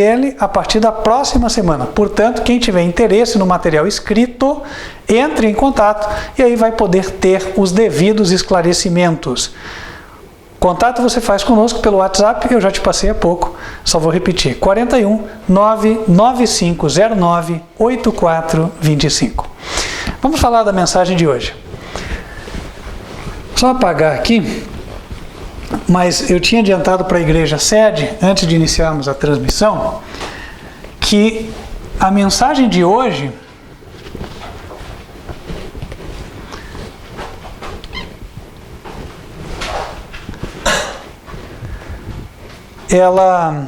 ele a partir da próxima semana. Portanto, quem tiver interesse no material escrito, entre em contato e aí vai poder ter os devidos esclarecimentos. Contato você faz conosco pelo WhatsApp, que eu já te passei há pouco, só vou repetir, 41 99509 8425. Vamos falar da mensagem de hoje. Só apagar aqui, mas eu tinha adiantado para a igreja sede, antes de iniciarmos a transmissão, que a mensagem de hoje ela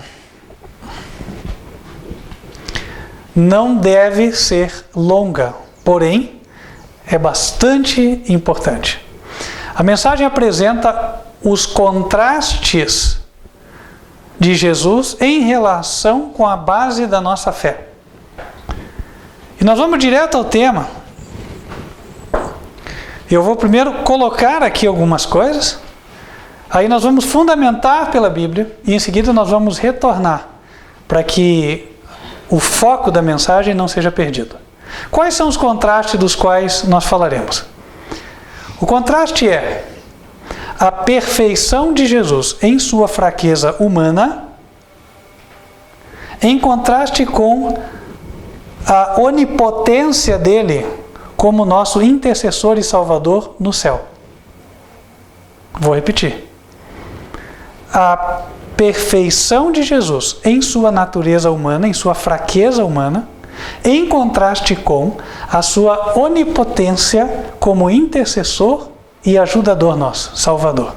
não deve ser longa, porém é bastante importante. A mensagem apresenta os contrastes de Jesus em relação com a base da nossa fé. E nós vamos direto ao tema. Eu vou primeiro colocar aqui algumas coisas, aí nós vamos fundamentar pela Bíblia e em seguida nós vamos retornar para que o foco da mensagem não seja perdido. Quais são os contrastes dos quais nós falaremos? O contraste é a perfeição de Jesus em sua fraqueza humana, em contraste com a onipotência dele como nosso intercessor e salvador no céu. Vou repetir. A perfeição de Jesus em sua natureza humana, em sua fraqueza humana, em contraste com a sua onipotência como intercessor e ajudador nosso, Salvador.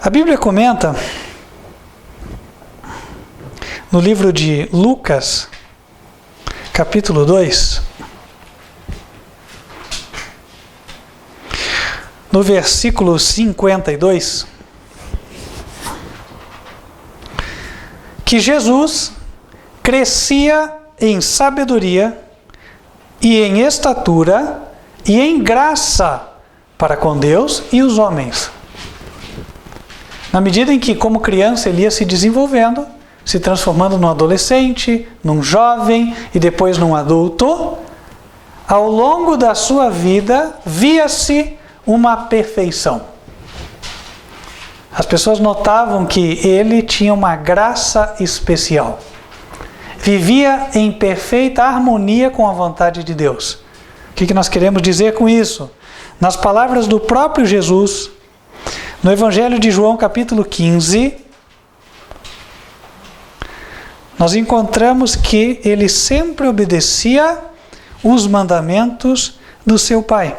A Bíblia comenta no livro de Lucas, capítulo 2, no versículo 52, que Jesus crescia em sabedoria e em estatura e em graça para com Deus e os homens. Na medida em que, como criança, ele ia se desenvolvendo, se transformando num adolescente, num jovem e depois num adulto, ao longo da sua vida, via-se uma perfeição. As pessoas notavam que ele tinha uma graça especial. Vivia em perfeita harmonia com a vontade de Deus. O que nós queremos dizer com isso? Nas palavras do próprio Jesus, no Evangelho de João, capítulo 15, nós encontramos que ele sempre obedecia os mandamentos do seu Pai.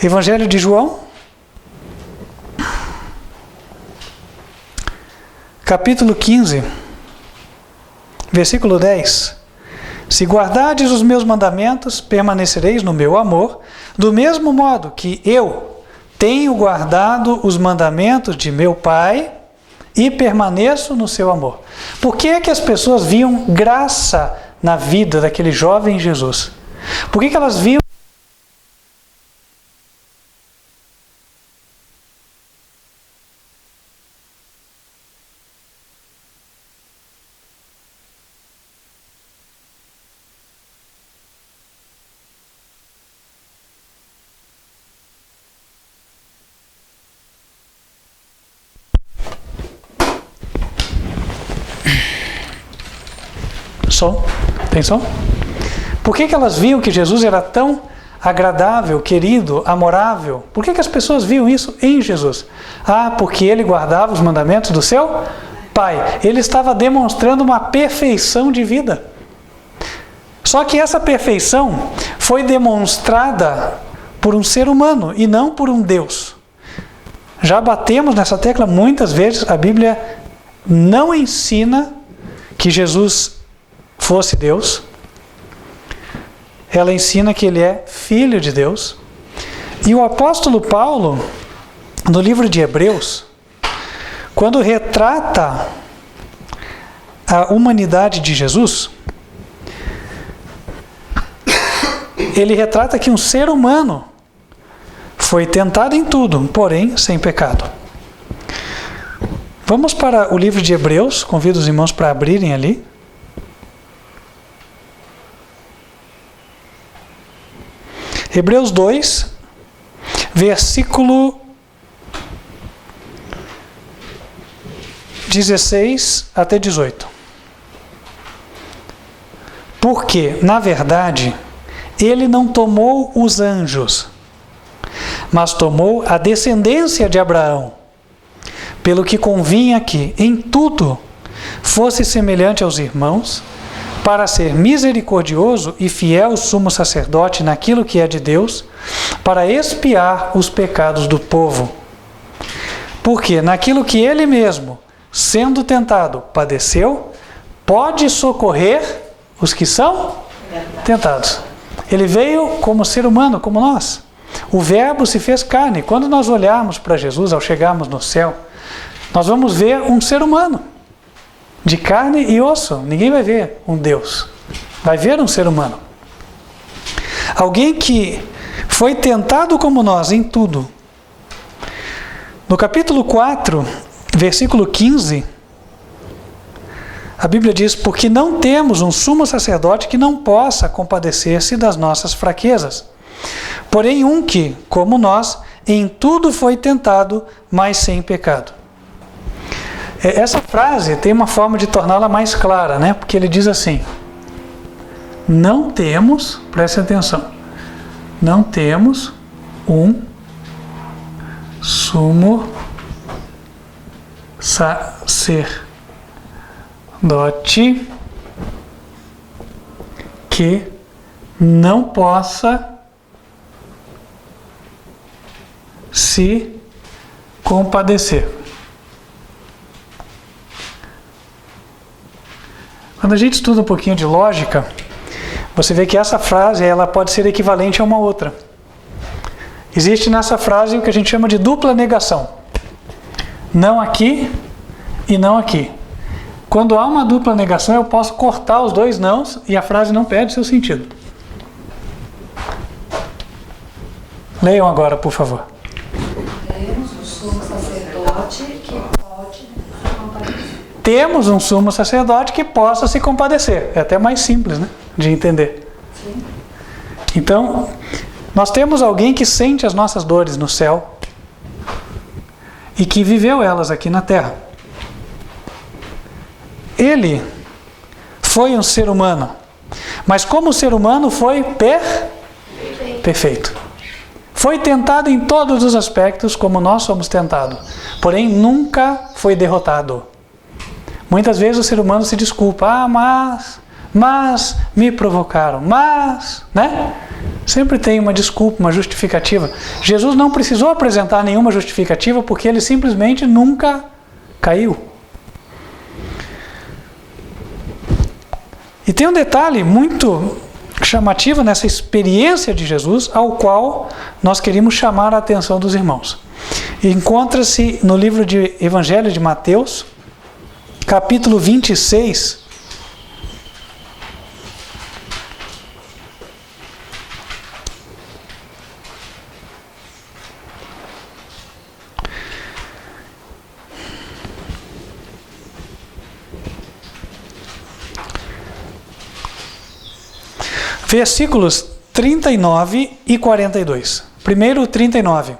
Evangelho de João, capítulo 15, versículo 10. Se guardardes os meus mandamentos, permanecereis no meu amor, do mesmo modo que eu tenho guardado os mandamentos de meu Pai e permaneço no seu amor. Por que é que as pessoas viam graça na vida daquele jovem Jesus? Por que elas viam som? Tem som? Por que elas viam que Jesus era tão agradável, querido, amorável? Por que as pessoas viam isso em Jesus? Porque ele guardava os mandamentos do seu Pai. Ele estava demonstrando uma perfeição de vida. Só que essa perfeição foi demonstrada por um ser humano e não por um Deus. Já batemos nessa tecla muitas vezes. A Bíblia não ensina que Jesus fosse Deus. Ela ensina que ele é filho de Deus. E o apóstolo Paulo, no livro de Hebreus, quando retrata a humanidade de Jesus, ele retrata que um ser humano foi tentado em tudo, porém sem pecado. Vamos para o livro de Hebreus, convido os irmãos para abrirem ali. Hebreus 2, versículo 16 até 18. Porque, na verdade, ele não tomou os anjos, mas tomou a descendência de Abraão, pelo que convinha que, em tudo, fosse semelhante aos irmãos, para ser misericordioso e fiel sumo sacerdote naquilo que é de Deus, para expiar os pecados do povo. Porque naquilo que ele mesmo, sendo tentado, padeceu, pode socorrer os que são tentados. Ele veio como ser humano, como nós. O Verbo se fez carne. Quando nós olharmos para Jesus, ao chegarmos no céu, nós vamos ver um ser humano, de carne e osso. Ninguém vai ver um Deus. Vai ver um ser humano. Alguém que foi tentado como nós em tudo. No capítulo 4, versículo 15, a Bíblia diz: porque não temos um sumo sacerdote que não possa compadecer-se das nossas fraquezas, porém um que, como nós, em tudo foi tentado, mas sem pecado. Essa frase tem uma forma de torná-la mais clara, né? Porque ele diz assim: não temos, preste atenção, não temos um sumo sacerdote que não possa se compadecer. Quando a gente estuda um pouquinho de lógica, você vê que essa frase ela pode ser equivalente a uma outra. Existe nessa frase o que a gente chama de dupla negação. Não aqui e não aqui. Quando há uma dupla negação, eu posso cortar os dois nãos e a frase não perde seu sentido. Leiam agora, por favor. Temos um sumo sacerdote que pode se compadecer. Temos um sumo sacerdote que possa se compadecer. É até mais simples, né, de entender. Sim. Então, nós temos alguém que sente as nossas dores no céu e que viveu elas aqui na terra. Ele foi um ser humano, mas como ser humano foi perfeito. Foi tentado em todos os aspectos como nós somos tentados, porém nunca foi derrotado. Muitas vezes o ser humano se desculpa: mas me provocaram, né? Sempre tem uma desculpa, uma justificativa. Jesus não precisou apresentar nenhuma justificativa porque ele simplesmente nunca caiu. E tem um detalhe muito chamativo nessa experiência de Jesus, ao qual nós queríamos chamar a atenção dos irmãos. Encontra-se no livro de Evangelho de Mateus, capítulo 26, versículos 39 e 42. Primeiro, 39.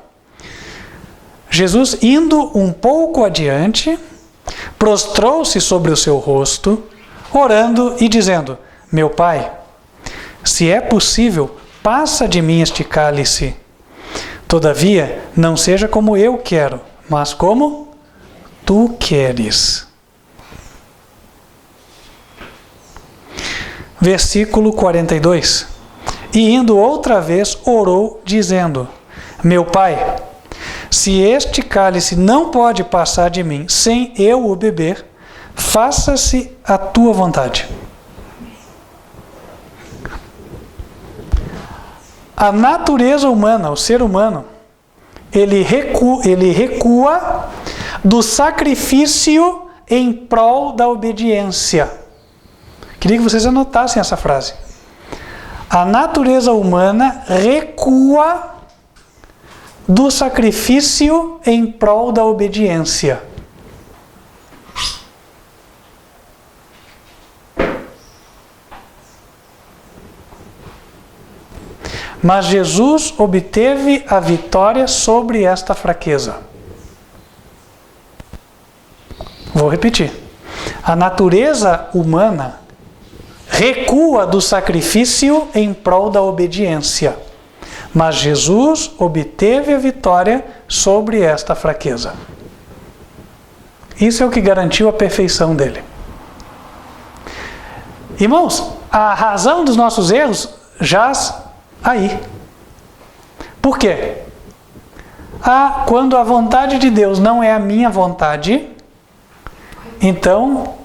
Jesus, indo um pouco adiante, prostrou-se sobre o seu rosto, orando e dizendo: meu Pai, se é possível, passa de mim este cálice. Todavia, não seja como eu quero, mas como tu queres. Versículo 42. E indo outra vez, orou, dizendo: meu Pai, se este cálice não pode passar de mim sem eu o beber, faça-se a tua vontade. A natureza humana, o ser humano, ele recua do sacrifício em prol da obediência. Queria que vocês anotassem essa frase. A natureza humana recua do sacrifício em prol da obediência. Mas Jesus obteve a vitória sobre esta fraqueza. Vou repetir. A natureza humana recua do sacrifício em prol da obediência. Mas Jesus obteve a vitória sobre esta fraqueza. Isso é o que garantiu a perfeição dele. Irmãos, a razão dos nossos erros jaz aí. Por quê? Quando a vontade de Deus não é a minha vontade, então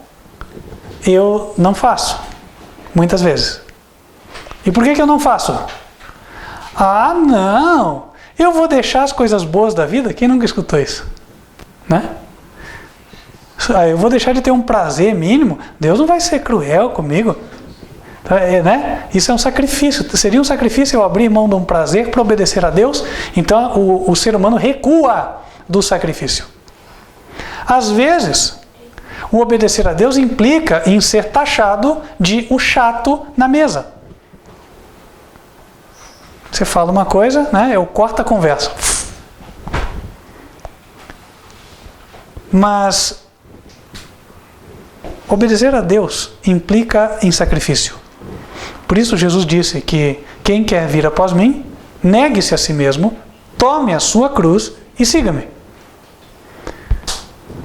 eu não faço. Muitas vezes. E por que eu não faço? Não! Eu vou deixar as coisas boas da vida? Quem nunca escutou isso? Né? Eu vou deixar de ter um prazer mínimo? Deus não vai ser cruel comigo. Né? Isso é um sacrifício. Seria um sacrifício eu abrir mão de um prazer para obedecer a Deus? Então o ser humano recua do sacrifício. Às vezes, o obedecer a Deus implica em ser taxado de o chato na mesa. Você fala uma coisa, né? Eu corto a conversa. Mas obedecer a Deus implica em sacrifício. Por isso Jesus disse que quem quer vir após mim, negue-se a si mesmo, tome a sua cruz e siga-me.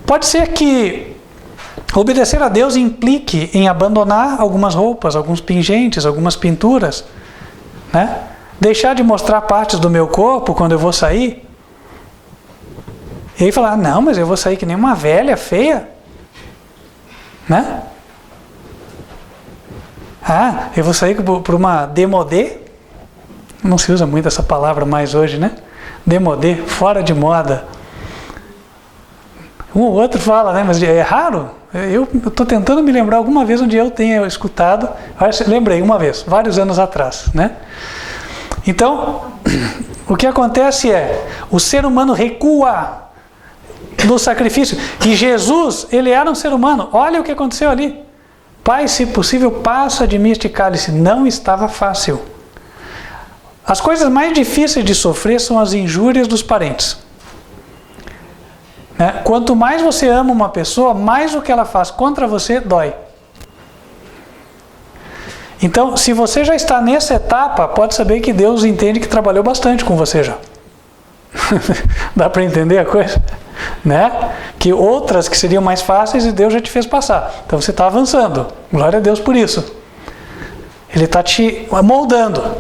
Pode ser que obedecer a Deus implique em abandonar algumas roupas, alguns pingentes, algumas pinturas, né? Deixar de mostrar partes do meu corpo quando eu vou sair. E aí falar, não, mas eu vou sair que nem uma velha feia, né? Eu vou sair por uma demodê. Não se usa muito essa palavra mais hoje, né? Demodê, fora de moda. Um ou outro fala, né? Mas é raro. Eu estou tentando me lembrar alguma vez onde eu tenha escutado. Lembrei uma vez, vários anos atrás, né? Então, o que acontece é, o ser humano recua do sacrifício. E Jesus, ele era um ser humano. Olha o que aconteceu ali. Pai, se possível, passa de mim este cálice. Não estava fácil. As coisas mais difíceis de sofrer são as injúrias dos parentes. Né? Quanto mais você ama uma pessoa, mais o que ela faz contra você dói. Então, se você já está nessa etapa, pode saber que Deus entende que trabalhou bastante com você já. Dá para entender a coisa? Né? Que outras que seriam mais fáceis, Deus já te fez passar. Então você está avançando. Glória a Deus por isso. Ele está te moldando.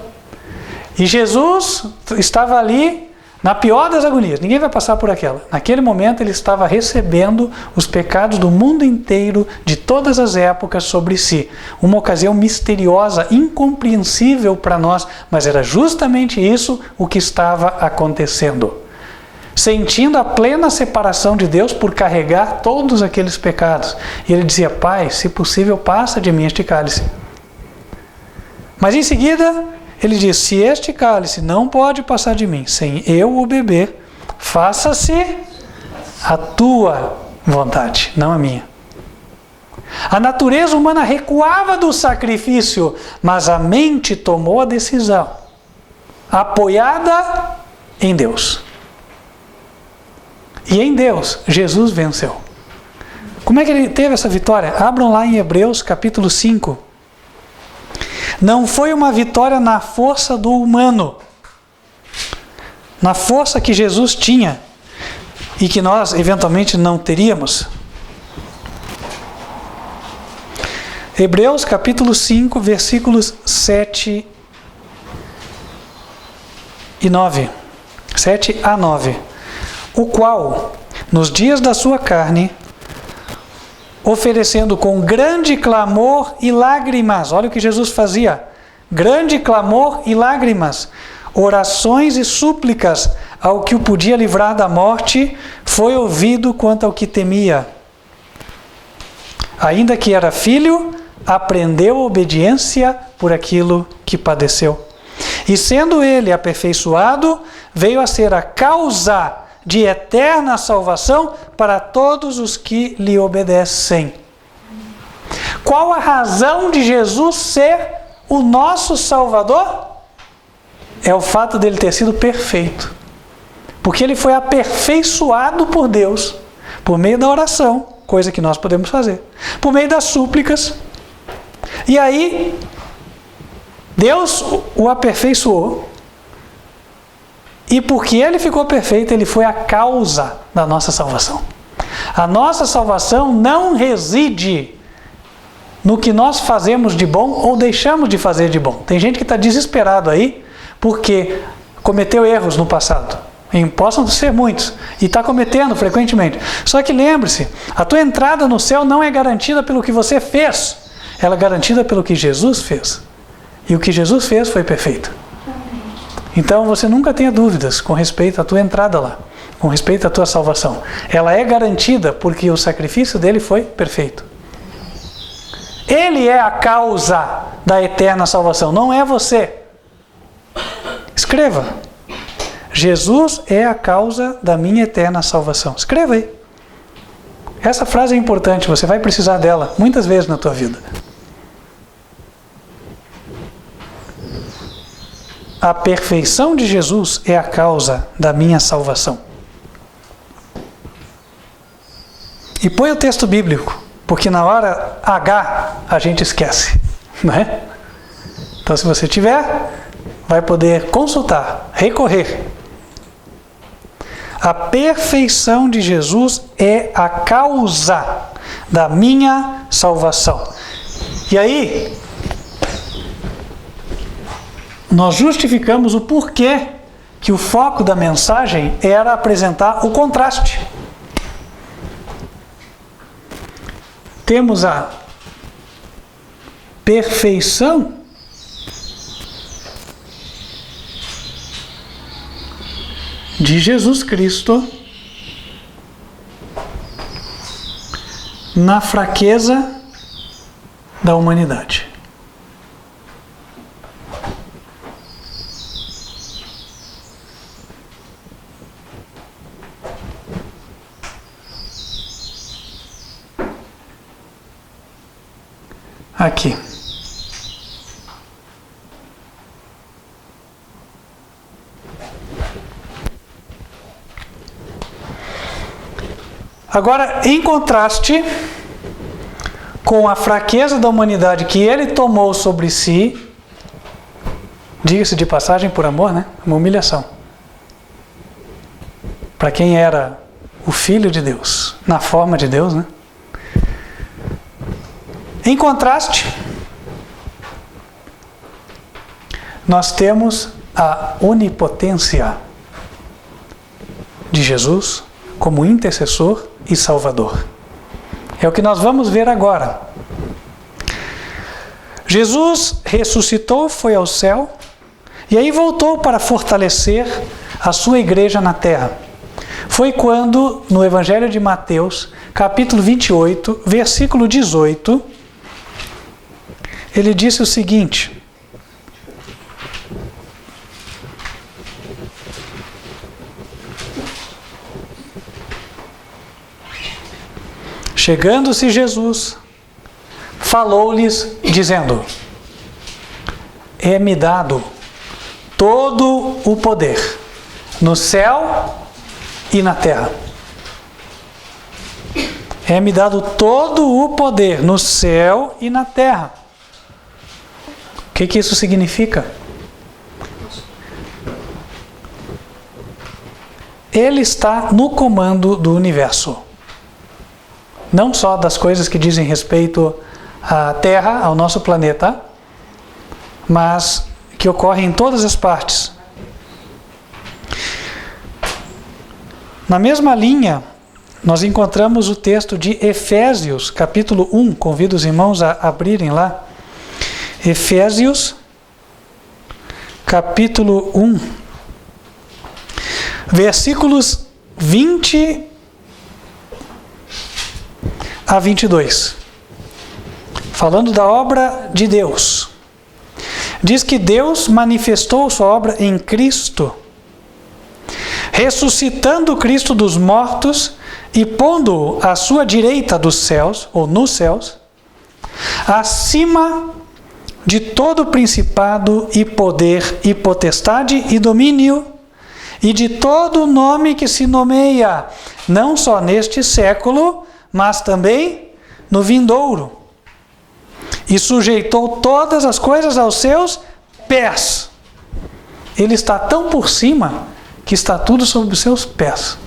E Jesus estava ali na pior das agonias. Ninguém vai passar por aquela. Naquele momento ele estava recebendo os pecados do mundo inteiro, de todas as épocas, sobre si. Uma ocasião misteriosa, incompreensível para nós, mas era justamente isso o que estava acontecendo. Sentindo a plena separação de Deus por carregar todos aqueles pecados. E ele dizia, Pai, se possível, passa de mim este cálice. Mas em seguida, ele diz, se este cálice não pode passar de mim, sem eu o beber, faça-se a tua vontade, não a minha. A natureza humana recuava do sacrifício, mas a mente tomou a decisão, apoiada em Deus. E em Deus, Jesus venceu. Como é que ele teve essa vitória? Abram lá em Hebreus capítulo 5. Não foi uma vitória na força do humano, na força que Jesus tinha e que nós eventualmente não teríamos. Hebreus capítulo 5, versículos 7 e 9. 7 a 9. O qual, nos dias da sua carne, oferecendo com grande clamor e lágrimas, olha o que Jesus fazia, grande clamor e lágrimas, orações e súplicas ao que o podia livrar da morte, foi ouvido quanto ao que temia. Ainda que era filho, aprendeu obediência por aquilo que padeceu. E sendo ele aperfeiçoado, veio a ser a causa de eterna salvação para todos os que lhe obedecem. Qual a razão de Jesus ser o nosso Salvador? É o fato dele ter sido perfeito. Porque ele foi aperfeiçoado por Deus, por meio da oração, coisa que nós podemos fazer, por meio das súplicas. E aí, Deus o aperfeiçoou. E porque ele ficou perfeito, ele foi a causa da nossa salvação. A nossa salvação não reside no que nós fazemos de bom ou deixamos de fazer de bom. Tem gente que está desesperado aí porque cometeu erros no passado. E possam ser muitos. E está cometendo frequentemente. Só que lembre-se, a tua entrada no céu não é garantida pelo que você fez. Ela é garantida pelo que Jesus fez. E o que Jesus fez foi perfeito. Então você nunca tenha dúvidas com respeito à tua entrada lá. Com respeito à tua salvação. Ela é garantida porque o sacrifício dele foi perfeito. Ele é a causa da eterna salvação, não é você. Escreva. Jesus é a causa da minha eterna salvação. Escreva aí. Essa frase é importante, você vai precisar dela muitas vezes na tua vida. A perfeição de Jesus é a causa da minha salvação. E põe o texto bíblico, porque na hora H a gente esquece, não é? Então se você tiver, vai poder consultar, recorrer. A perfeição de Jesus é a causa da minha salvação. E aí, nós justificamos o porquê que o foco da mensagem era apresentar o contraste. Temos a perfeição de Jesus Cristo na fraqueza da humanidade. Aqui. Agora, em contraste com a fraqueza da humanidade que ele tomou sobre si, diga-se de passagem por amor, né? Uma humilhação. Para quem era o Filho de Deus, na forma de Deus, né? Em contraste, nós temos a onipotência de Jesus como intercessor e salvador. É o que nós vamos ver agora. Jesus ressuscitou, foi ao céu, e aí voltou para fortalecer a sua igreja na terra. Foi quando, no Evangelho de Mateus, capítulo 28, versículo 18, ele disse o seguinte: chegando-se Jesus, falou-lhes, dizendo: é-me dado todo o poder, no céu e na terra. É-me dado todo o poder, no céu e na terra. O que isso significa? Ele está no comando do universo. Não só das coisas que dizem respeito à Terra, ao nosso planeta, mas que ocorrem em todas as partes. Na mesma linha, nós encontramos o texto de Efésios, capítulo 1. Convido os irmãos a abrirem lá. Efésios, capítulo 1, versículos 20 a 22. Falando da obra de Deus. Diz que Deus manifestou sua obra em Cristo ressuscitando Cristo dos mortos e pondo-o à sua direita dos céus, ou nos céus, acima de todo principado e poder e potestade e domínio, e de todo nome que se nomeia, não só neste século, mas também no vindouro. E sujeitou todas as coisas aos seus pés. Ele está tão por cima que está tudo sob os seus pés.